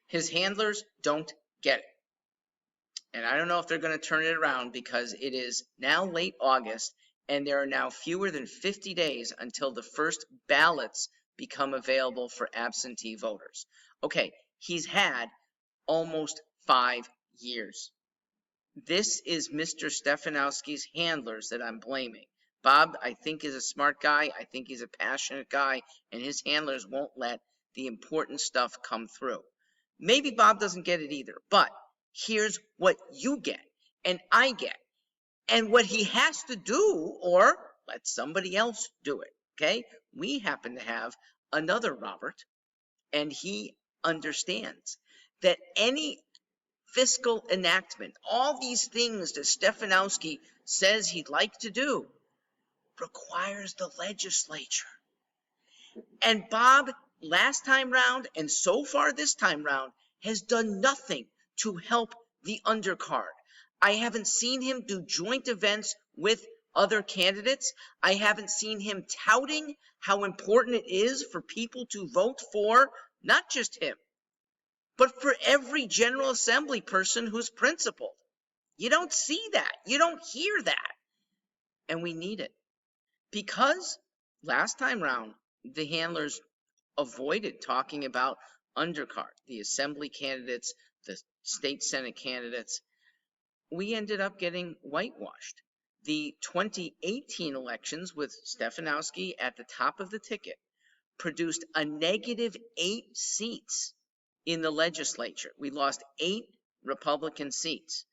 His handlers don't get it. And I don't know if they're going to turn it around because it is now late August and there are now fewer than 50 days until the first ballots become available for absentee voters. Okay, he's had almost 5 years. This is Mr. Stefanowski's handlers that I'm blaming. Bob, I think, is a smart guy. I think he's a passionate guy, and his handlers won't let the important stuff come through. Maybe Bob doesn't get it either, but here's what you get and I get and what he has to do, or let somebody else do it, okay? We happen to have another Robert, and he understands that any fiscal enactment, all these things that Stefanowski says he'd like to do, requires the legislature. And Bob, last time round and so far this time round, has done nothing to help the undercard. I haven't seen him do joint events with other candidates. I haven't seen him touting how important it is for people to vote for not just him, but for every General Assembly person who's principled. You don't see that. You don't hear that. And we need it. Because last time round, the handlers avoided talking about undercard, the Assembly candidates, the state Senate candidates. We ended up getting whitewashed. The 2018 elections with Stefanowski at the top of the ticket produced a -8 seats in the legislature. We lost 8 Republican seats.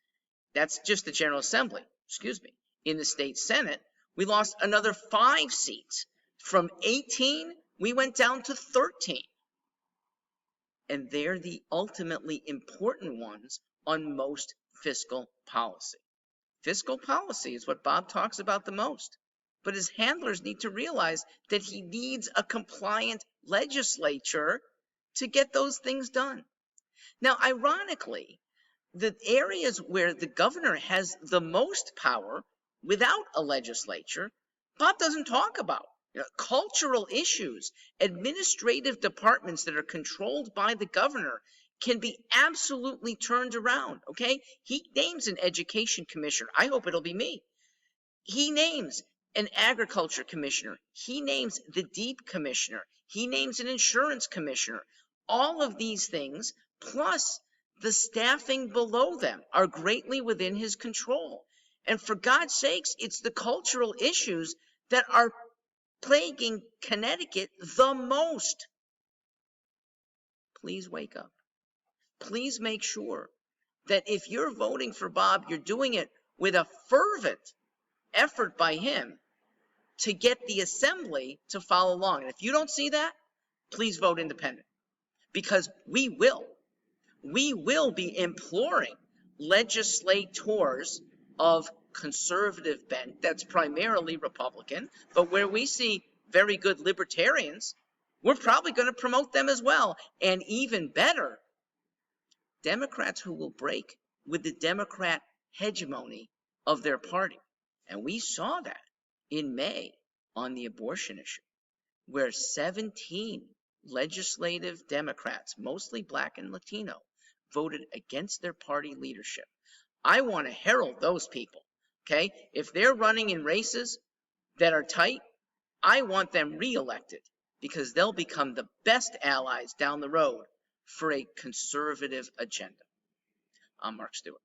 That's just the General Assembly, excuse me. In the state Senate, we lost another 5 seats. From 18, we went down to 13. And they're the ultimately important ones on most fiscal policy. Fiscal policy is what Bob talks about the most. But his handlers need to realize that he needs a compliant legislature to get those things done. Now, ironically, the areas where the governor has the most power without a legislature, Bob doesn't talk about. Cultural issues, administrative departments that are controlled by the governor can be absolutely turned around, okay? He names an education commissioner. I hope it'll be me. He names an agriculture commissioner. He names the deep commissioner. He names an insurance commissioner. All of these things, plus the staffing below them, are greatly within his control. And for God's sakes, it's the cultural issues that are plaguing Connecticut the most. Please wake up. Please make sure that if you're voting for Bob, you're doing it with a fervent effort by him to get the assembly to follow along. And if you don't see that, please vote independent, because we will be imploring legislators of conservative bent, that's primarily Republican, but where we see very good libertarians, we're probably going to promote them as well. And even better, Democrats who will break with the Democrat hegemony of their party. And we saw that in May on the abortion issue, where 17 legislative Democrats, mostly Black and Latino, voted against their party leadership. I want to herald those people, okay? If they're running in races that are tight, I want them reelected, because they'll become the best allies down the road for a conservative agenda. I'm Mark Stewart.